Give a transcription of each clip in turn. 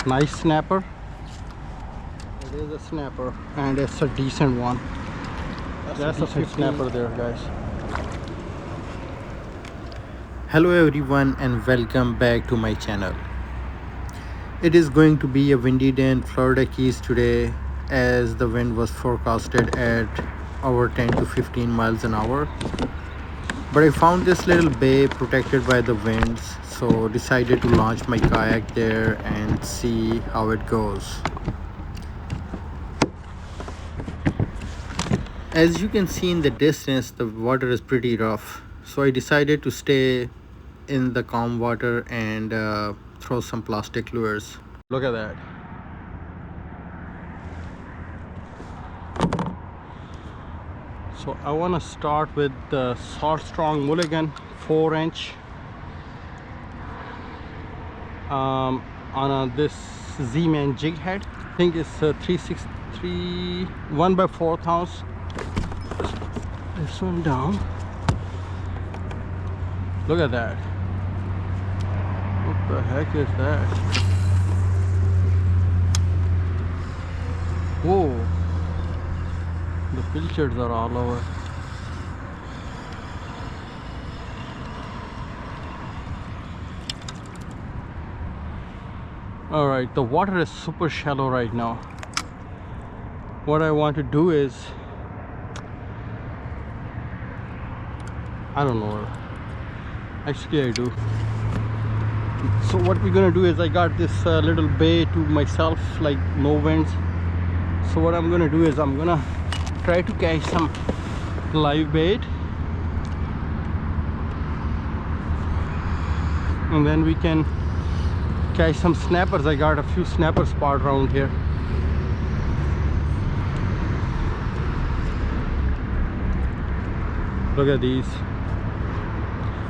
Nice snapper. It is a snapper, and it's a decent one. That's a good snapper there, guys. Hello everyone and welcome back to my channel. It is going to be a windy day in Florida Keys today, as the wind was forecasted at over 10 to 15 miles an hour. But I found this little bay protected by the winds, so decided to launch my kayak there and see how it goes. As you can see in the distance, the water is pretty rough, so I decided to stay in the calm water and throw some plastic lures. Look at that. So I want to start with the Salt Strong Mulligan 4-inch on this Z-Man jig head. I think it's 363 1/4 ounce. This one down. Look at that. What the heck is that? Whoa. The Pilchards are all over. Alright, the water is super shallow right now. What I want to do is, I don't know. Actually, I do. So what we're gonna do is, I got this little bay to myself, like no winds. So what I'm gonna do is, I'm gonna try to catch some live bait, and then we can catch some snappers. I got a few snapper spots around here. Look at these.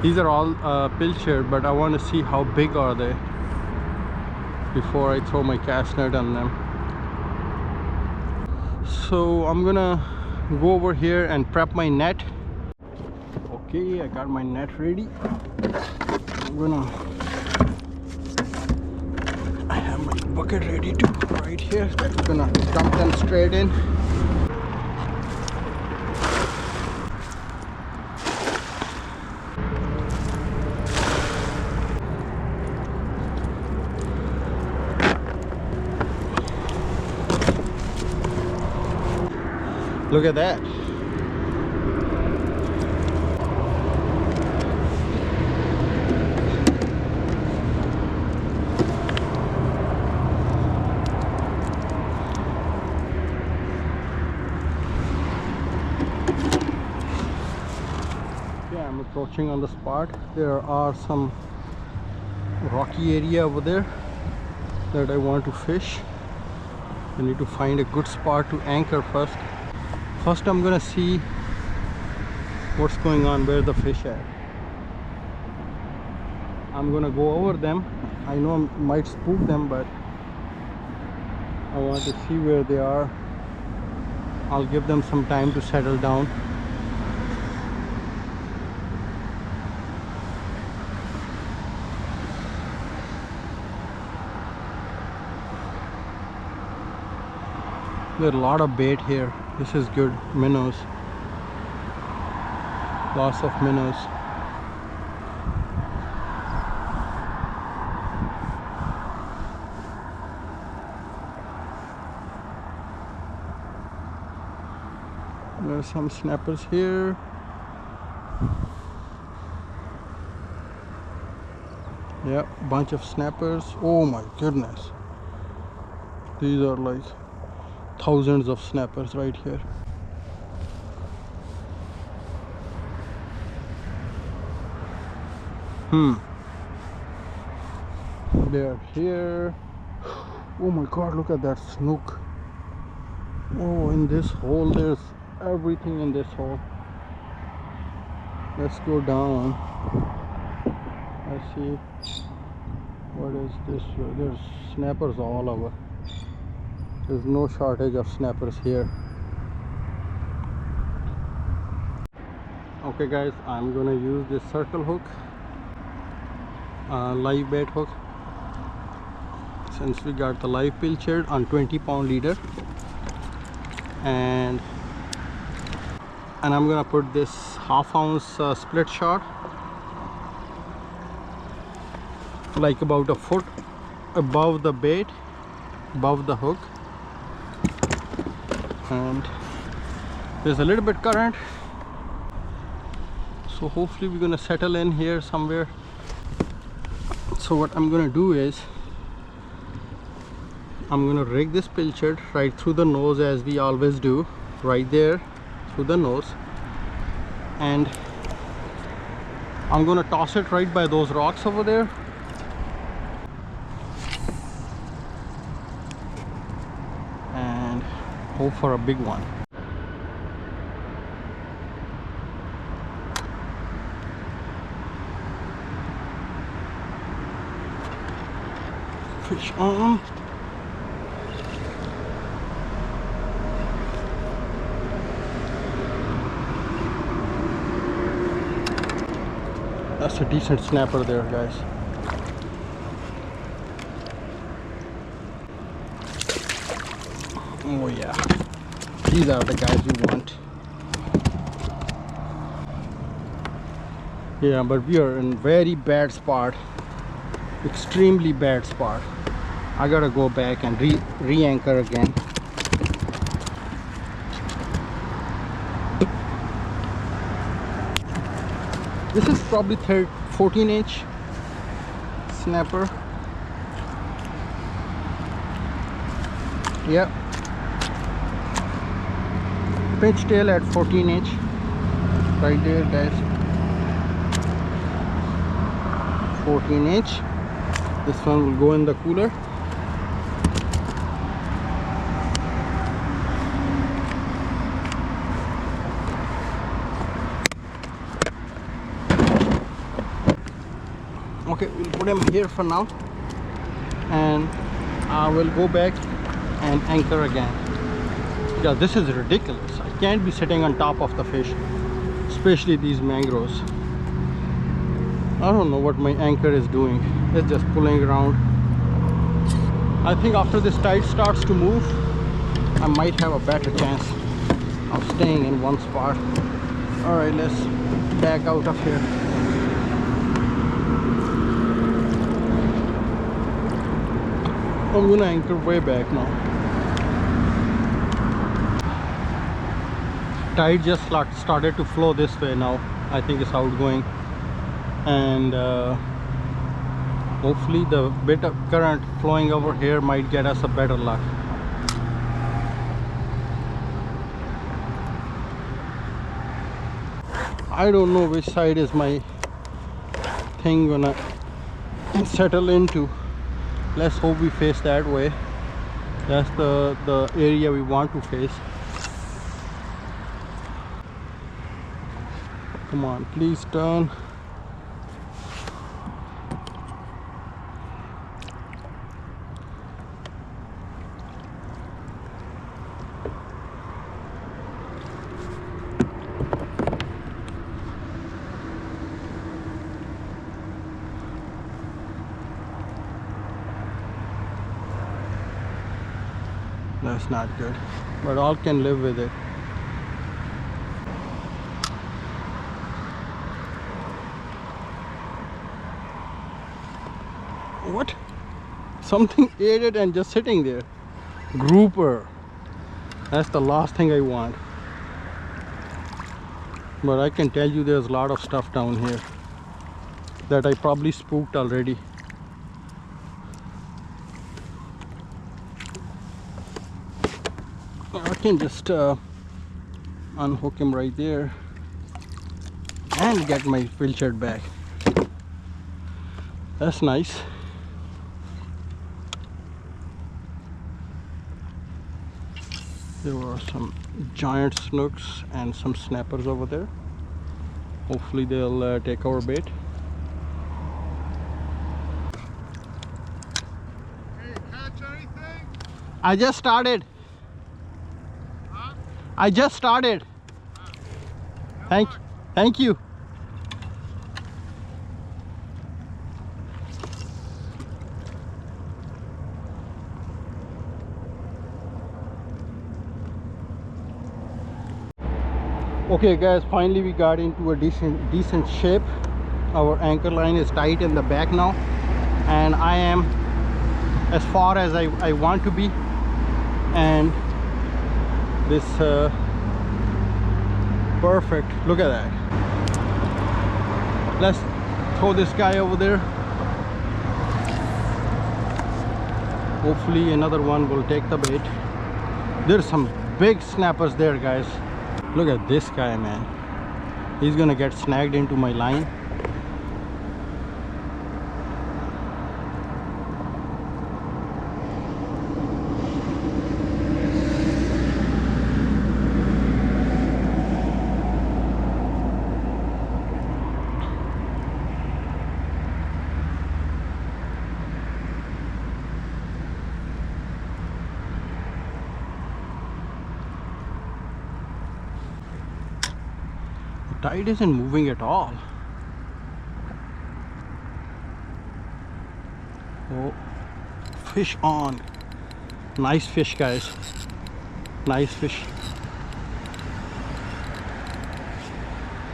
These are all pilchard, but I want to see how big are they before I throw my cast net on them. So I'm gonna go over here and prep my net. Okay, I got my net ready. I have my bucket ready too, right here. I'm gonna dump them straight in. Look at that. Yeah, I'm approaching on the spot. There are some rocky area over there that I want to fish. I need to find a good spot to anchor first. First, I'm gonna see what's going on, where the fish are. I'm gonna go over them. I know I might spook them, but I want to see where they are. I'll give them some time to settle down. There's a lot of bait here. This is good. Minnows. Lots of minnows. There's some snappers here. Yep, bunch of snappers. Oh my goodness. These are like thousands of snappers right here. They're here. Oh my god, look at that snook. Oh, in this hole, there's everything in this hole. Let's go down. I see. What is this? There's snappers all over. There's no shortage of snappers here. Okay guys, I'm gonna use this circle hook, live bait hook. since we got the live pilchard on 20-pound leader, and I'm gonna put this half-ounce split shot like about a foot above the bait, above the hook, and there's a little bit current, so hopefully we're gonna settle in here somewhere. So what I'm gonna do is I'm gonna rig this pilchard right through the nose, as we always do, right there through the nose, and I'm gonna toss it right by those rocks over there. And hope for a big one. Fish on. That's a decent snapper there, guys. Oh yeah, these are the guys we want. Yeah, but we are in very bad spot, extremely bad spot. I gotta go back and re-anchor again. This is probably 14-inch snapper. Yep. Pinch tail at 14-inch. Right there, guys. 14-inch. This one will go in the cooler. Okay, we'll put him here for now, and I will go back and anchor again, because this is ridiculous. I can't be sitting on top of the fish, especially these mangroves. I don't know what my anchor is doing. It's just pulling around. I think after this tide starts to move, I might have a better chance of staying in one spot. All right, let's back out of here. I'm gonna anchor way back now. Tide just started to flow this way now. I think it's outgoing, and hopefully the bit of current flowing over here might get us a better luck. I don't know which side is my thing gonna settle into. Let's hope we face that way. That's the area we want to face. Come on, please turn. That's not good, but all can live with it. What? Something ate it and just sitting there. Grouper. That's the last thing I want. But I can tell you there's a lot of stuff down here that I probably spooked already. I can just unhook him right there and get my pilchard back. That's nice. There were some giant snooks and some snappers over there. Hopefully they'll take our bait. Hey, catch anything? I just started. Huh? I just started. Good Thank you. Okay guys, finally we got into a decent shape. Our anchor line is tight in the back now, and I am as far as I want to be. And this perfect, look at that. Let's throw this guy over there. Hopefully another one will take the bait. There's some big snappers there, guys. Look at this guy, man. He's gonna get snagged into my line. Tide isn't moving at all. Oh, fish on. Nice fish, guys. Nice fish.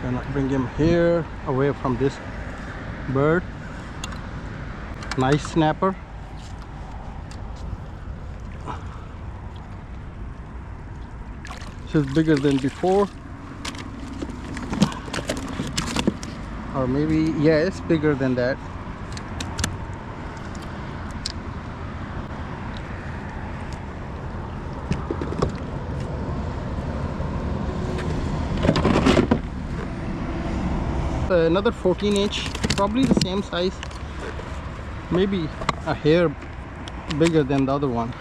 Gonna bring him here, away from this bird. Nice snapper. This is bigger than before. Or maybe, yeah, it's bigger than that. Another 14-inch, probably the same size, maybe a hair bigger than the other one.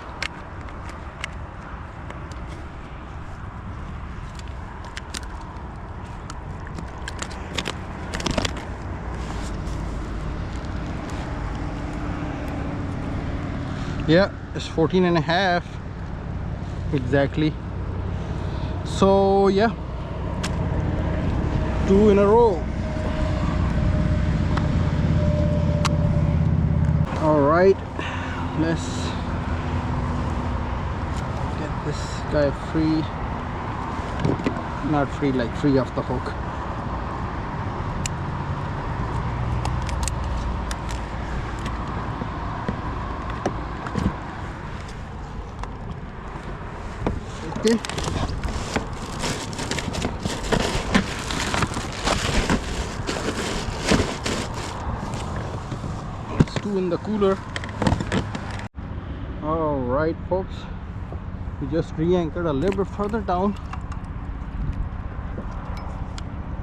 Yeah, it's 14 and a half exactly. So yeah, 2 in a row. All right, let's get this guy free. Not free, like free off the hook. Okay. Let's 2 in the cooler. All right, folks. We just re-anchored a little bit further down.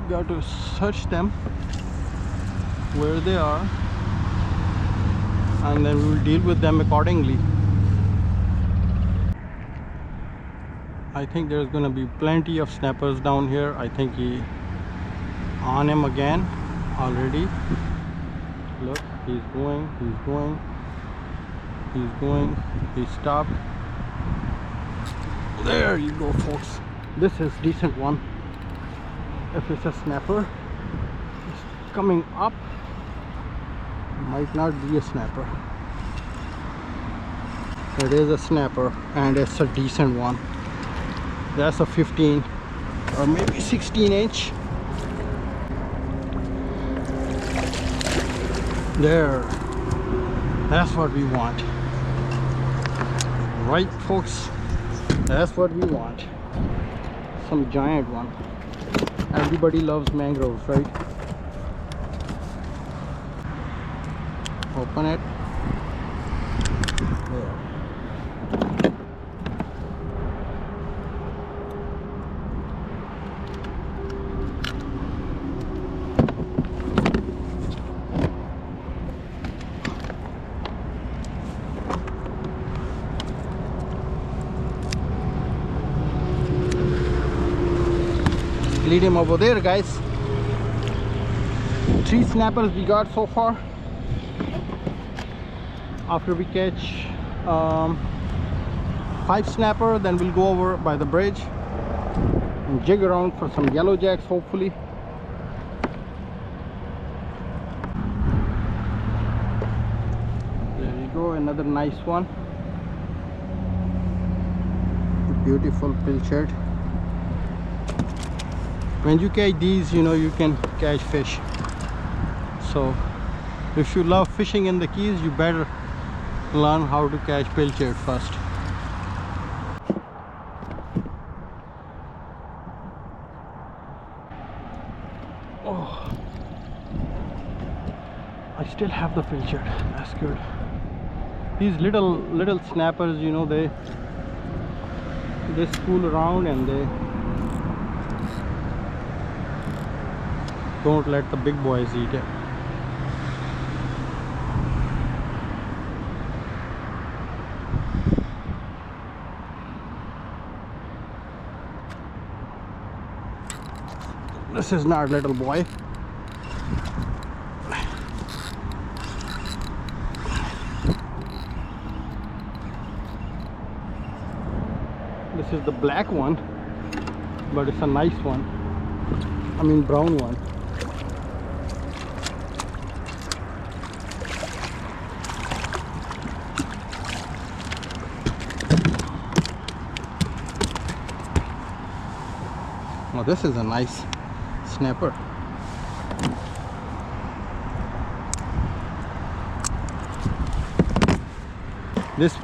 Got to search them where they are, and then we will deal with them accordingly. I think there's gonna be plenty of snappers down here. I think he on him again already. Look, he's going, he stopped. There you go, folks. This is decent one. If it's a snapper, it's coming up. Might not be a snapper. It is a snapper, and it's a decent one. That's a 15 or maybe 16-inch. There, that's what we want, right, folks? That's what we want. Some giant one. Everybody loves mangroves, right? Open it. There. Lead him over there, guys. 3 snappers we got so far. After we catch 5 snapper, then we'll go over by the bridge and jig around for some yellow jacks, hopefully. There you go, another nice one. Beautiful pilchard. When you catch these, you know, you can catch fish. So if you love fishing in the Keys, you better learn how to catch pilchard first. Oh, I still have the pilchard. That's good. These little snappers, you know, they school around and they don't let the big boys eat it. This is not little boy. This is the black one, but it's a nice one. I mean brown one. Well, this is a nice snapper. This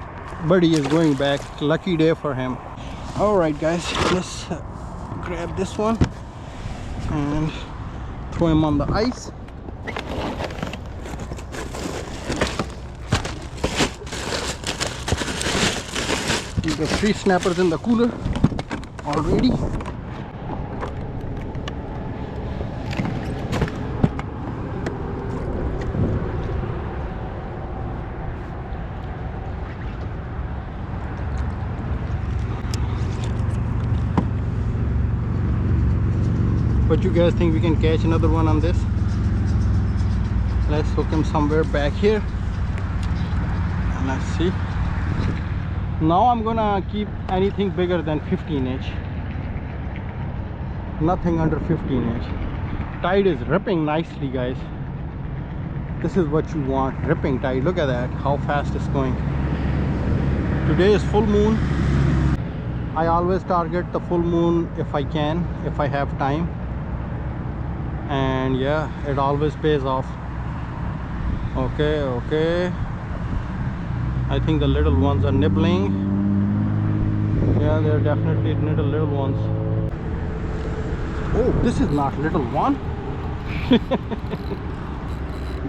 buddy is going back. Lucky day for him. All right, guys, let's grab this one and throw him on the ice. We got 3 snappers in the cooler already. But you guys think we can catch another one on this? Let's hook him somewhere back here and let's see. Now I'm gonna keep anything bigger than 15-inch. Nothing under 15-inch. Tide is ripping nicely, guys. This is what you want, ripping tide. Look at that, how fast it's going. Today is full moon. I always target the full moon if I can, if I have time. And yeah, it always pays off. Okay, I think the little ones are nibbling. Yeah, they're definitely little ones. Oh, this is not little one.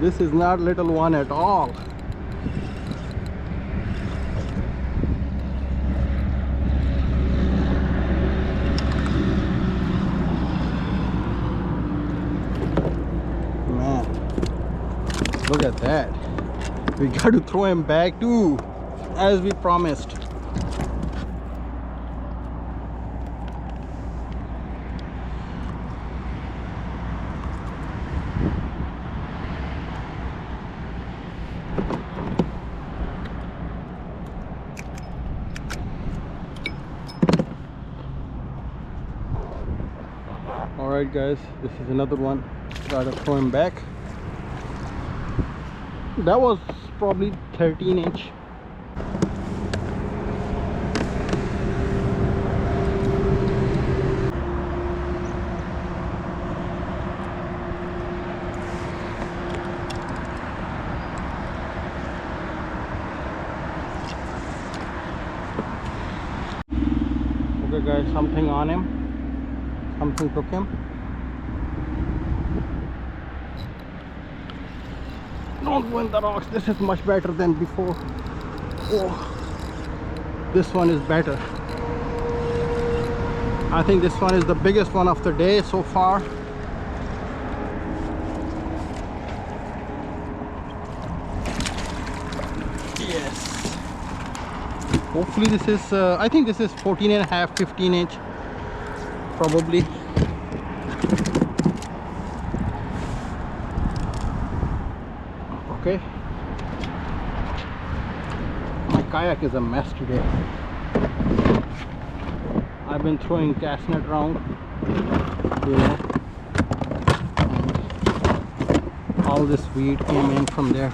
This is not little one at all. Look at that. We got to throw him back too, as we promised. Alright guys, this is another one. Gotta throw him back. That was probably 13-inch. Okay guys, something on him. Something took him. Don't go in the rocks. This is much better than before. Oh, this one is better. I think this one is the biggest one of the day so far. Yes. Hopefully this is, I think this is 14.5, 15-inch probably. Okay, my kayak is a mess today. I've been throwing cast net around, you know, and all this weed came in from there.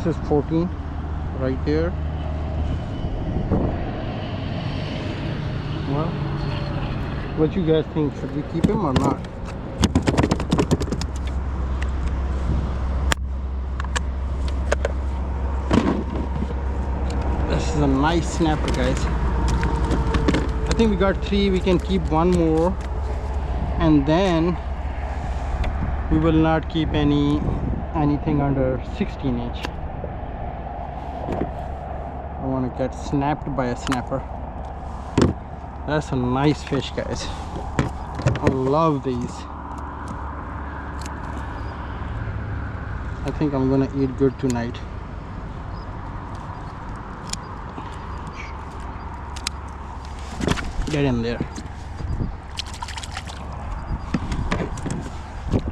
is 14 right there. Well, what you guys think? Should we keep him or not? This is a nice snapper, guys. I think we got 3. We can keep 1 more, and then we will not keep anything under 16 inch. I want to get snapped by a snapper. That's a nice fish, guys. I love these. I think I'm gonna eat good tonight. Get in there.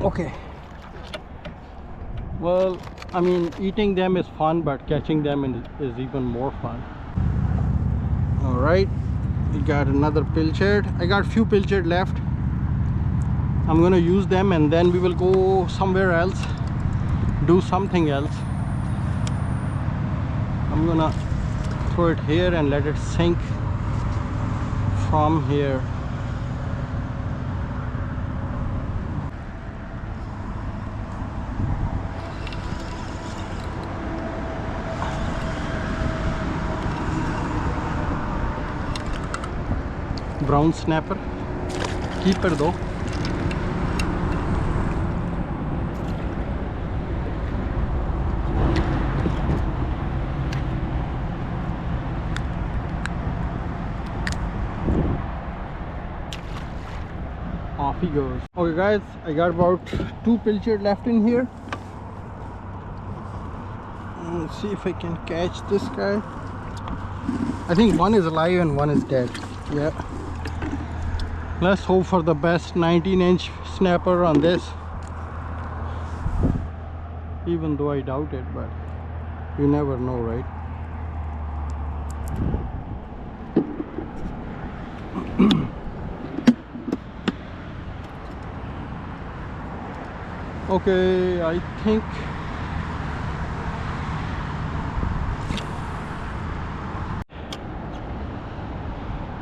Okay. Well, I mean, eating them is fun, but catching them is even more fun. All right, we got another pilchard. I got few pilchard left. I'm gonna use them, and then we will go somewhere else, do something else. I'm gonna throw it here and let it sink from here. Brown snapper, keeper though. Off he goes. Okay guys, I got about 2 pilchard left in here. Let's see if I can catch this guy. I think one is alive and one is dead. Yeah. Let's hope for the best. 19-inch snapper on this. Even though I doubt it, but you never know, right? Okay, I think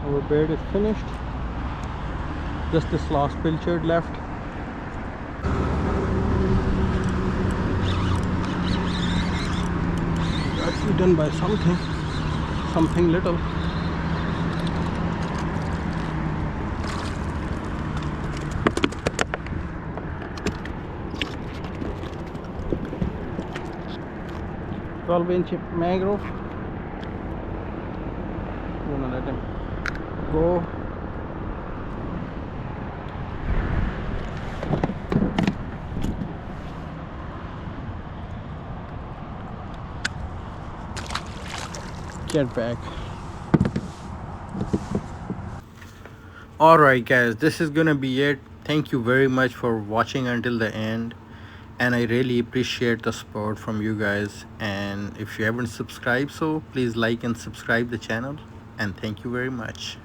our bait is finished. Just this last pilchard left. Got eaten by something little. "12-inch mangrove." I'm gonna let him go. Get back. Alright guys, this is gonna be it. Thank you very much for watching until the end, and I really appreciate the support from you guys. And if you haven't subscribed, so please like and subscribe the channel, and thank you very much.